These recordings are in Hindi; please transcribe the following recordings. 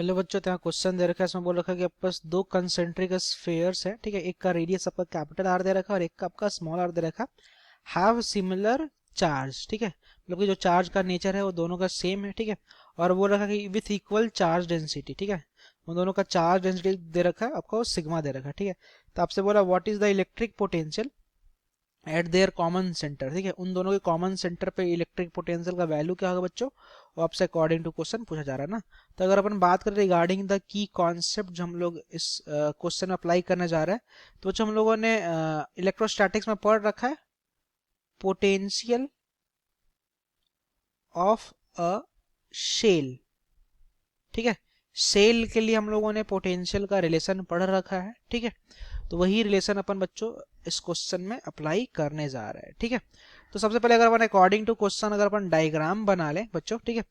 हेलो बच्चों, तो यहाँ क्वेश्चन दे रखा है। इसमें बोल रखा है कि आपके पास दो कंसेंट्रिक स्फीयर्स है, ठीक है। एक का रेडियस आपका कैपिटल आर दे रखा है और एक का आपका स्मॉल आर दे रखा है। हैव सिमिलर चार्ज, ठीक है। मतलब कि जो चार्ज का नेचर है वो दोनों का सेम है, ठीक है। और बोल रखा है कि विथ इक्वल चार्ज डेंसिटी, ठीक है। उन दोनों का चार्ज डेंसिटी दे रखा है, आपको सिग्मा दे रखा है, ठीक है। तो आपसे बोला what is the electric potential at their common centre, ठीक है। उन दोनों के कॉमन सेंटर पे इलेक्ट्रिक पोटेंशियल का वैल्यू क्या होगा बच्चों, वो आपसे अकॉर्डिंग टू क्वेश्चन पूछा जा रहा है ना। तो अगर अपन बात करें रिगार्डिंग द की कॉन्सेप्ट जो हम लोग इस क्वेश्चन में अप्लाई करने जा रहे हैं, तो बच्चों हम लोगों ने इलेक्ट्रोस्टैटिक्स में पढ़ रखा है पोटेंशियल ऑफ अ शेल, ठीक है। सेल के लिए हम लोगों ने पोटेंशियल का रिलेशन पढ़ रखा है, ठीक है। तो वही रिलेशन अपन बच्चों इस क्वेश्चन में अप्लाई करने जा रहे हैं, ठीक है। तो सबसे पहले अगर अपन अकॉर्डिंग टू क्वेश्चन अगर अपन डायग्राम बना लें बच्चों, ठीक है।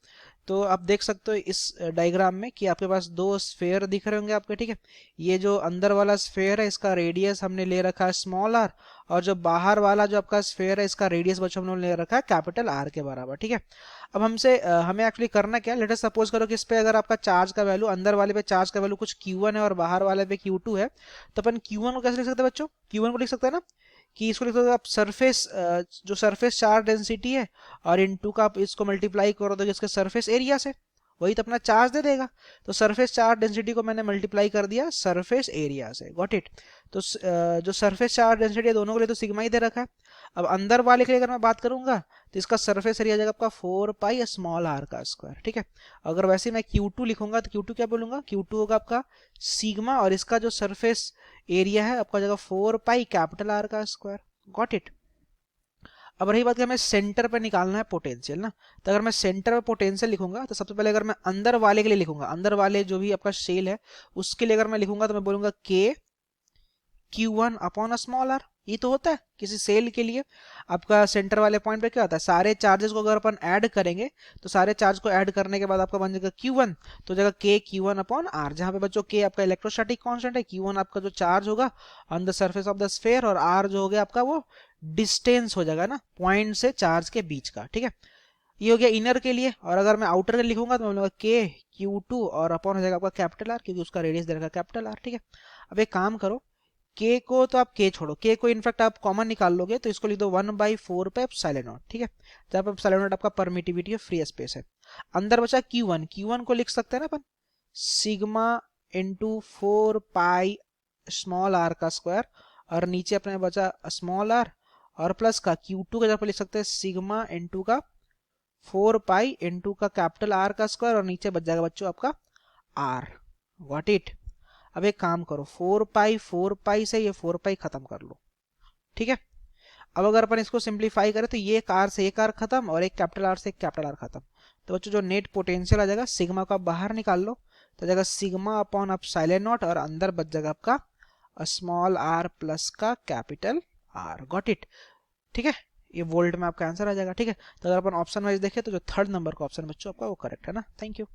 तो आप देख सकते हो इस डायग्राम में कि आपके पास दो स्फेयर दिख रहे होंगे आपके, ठीक है। ये जो अंदर वाला स्फेयर है इसका रेडियस हमने ले रखा है स्मॉल आर, और जो बाहर वाला जो आपका स्फेयर है इसका रेडियस बच्चों हमने ले रखा है कैपिटल आर के बराबर, ठीक है। अब हमें एक्चुअली करना क्या है, लेट अस सपोज करो कि इस पे अगर आपका चार्ज का वैल्यू, अंदर वाले पे चार्ज का वैल्यू कुछ Q1 है और बाहर वाले पे Q2 है। तो अपन Q1 को कैसे लिख सकते हैं बच्चों, Q1 को लिख सकते हैं ना कि इसको लिख सकते हो आप सरफेस, जो सरफेस चार्ज डेंसिटी है, और इनटू का आप इसको मल्टीप्लाई करो तो इसके सरफेस एरिया से वही तो अपना चार्ज दे देगा। तो सरफेस चार्ज डेंसिटी को मैंने मल्टीप्लाई कर दिया सरफेस एरिया से, गॉट इट। तो जो सरफेस चार्ज डेंसिटी है दोनों के लिए तो सिग्मा ही दे रखा है। अब अंदर वाले के लिए अगर मैं बात करूंगा तो इसका सरफेस एरिया जाएगा आपका 4 पाई स्मॉल आर का स्क्वायर, ठीक है। अगर वैसे मैं Q2 लिखूंगा तो Q2 क्या बोलूंगा, Q2 होगा आपका सिग्मा, और इसका जो सरफेस एरिया है आपका जगह 4 पाई कैपिटल आर का स्क्वायर, गॉट इट। अब रही बात कि हमें सेंटर पे निकालना है पोटेंशियल ना। तो अगर मैं सेंटर पे पोटेंशियल लिखूंगा तो सबसे पहले अगर मैं अंदर वाले के लिए लिखूंगा, अंदर वाले जो भी आपका शेल है उसके लिए अगर मैं लिखूंगा तो मैं बोलूंगा के Q1 अपॉन स्मॉल आर। ये तो होता है किसी सेल के लिए। आपका सेंटर वाले पॉइंट पे क्या होता है, सारे चार्जेस को अगर अपन ऐड करेंगे तो सारे चार्ज को ऐड करने के बाद आपका बन जाएगा Q1, तो जगह के Q1 अपॉन आर, जहां पे बच्चों के आपका इलेक्ट्रोस्टैटिक कांस्टेंट है, Q1 आपका जो चार्ज होगा on the surface of the sphere, और आर जो हो गया आपका वो डिस्टेंस हो जाएगा ना पॉइंट से चार्ज के बीच का, ठीक है। ये हो गया इनर के लिए। और अगर मैं आउटर के लिखूंगा तो मैं बोलूंगा के Q2 और अपॉन हो जाएगा आपका कैपिटल आर, क्योंकि उसका रेडियस दे रखा कैपिटल आर, ठीक है। अब एक काम करो, के को तो आप के छोड़ो, के को इनफैक्ट आप कॉमन निकाल लोगे तो इसको लिख दो 1/4 पे एप्सिलॉन नॉट, ठीक है। जहां पे एप्सिलॉन नॉट आपका परमिटिविटी है, फ्री स्पेस है। अंदर बचा Q1, Q1 को लिख सकते हैं ना अपन sigma into 4 pi small r का स्क्वायर, और नीचे अपने बचा स्मॉल आर, और प्लस का Q2 का जगह पे लिख सकते हैं सिग्मा इंटू का 4 पाई इंटू का कैपिटल आर का स्क्वायर, और नीचे बच जाएगा बच्चों आपका आर, व्हाट इट। अब एक काम करो, 4 पाई से ये 4 पाई खत्म कर लो, ठीक है। अब अगर अपन इसको सिंप्लीफाई करें तो ये एक आर से एक आर खत्म, और एक कैपिटल आर से एक कैपिटल आर खत्म। तो बच्चों जो नेट पोटेंशियल आ जाएगा सिग्मा को आप बाहर निकाल लो, तो जाएगा सिग्मा अपॉन आप साइलेंट नॉट, और अंदर बच जाएगा आपका स्मॉल आर प्लस का कैपिटल आर, गॉट इट, ठीक है। ये वोल्ट में आपका आंसर आ जाएगा, ठीक है। तो अगर अपन ऑप्शन वाइज देखें तो जो थर्ड नंबर का ऑप्शन बच्चों आपका वो करेक्ट है ना। Thank you.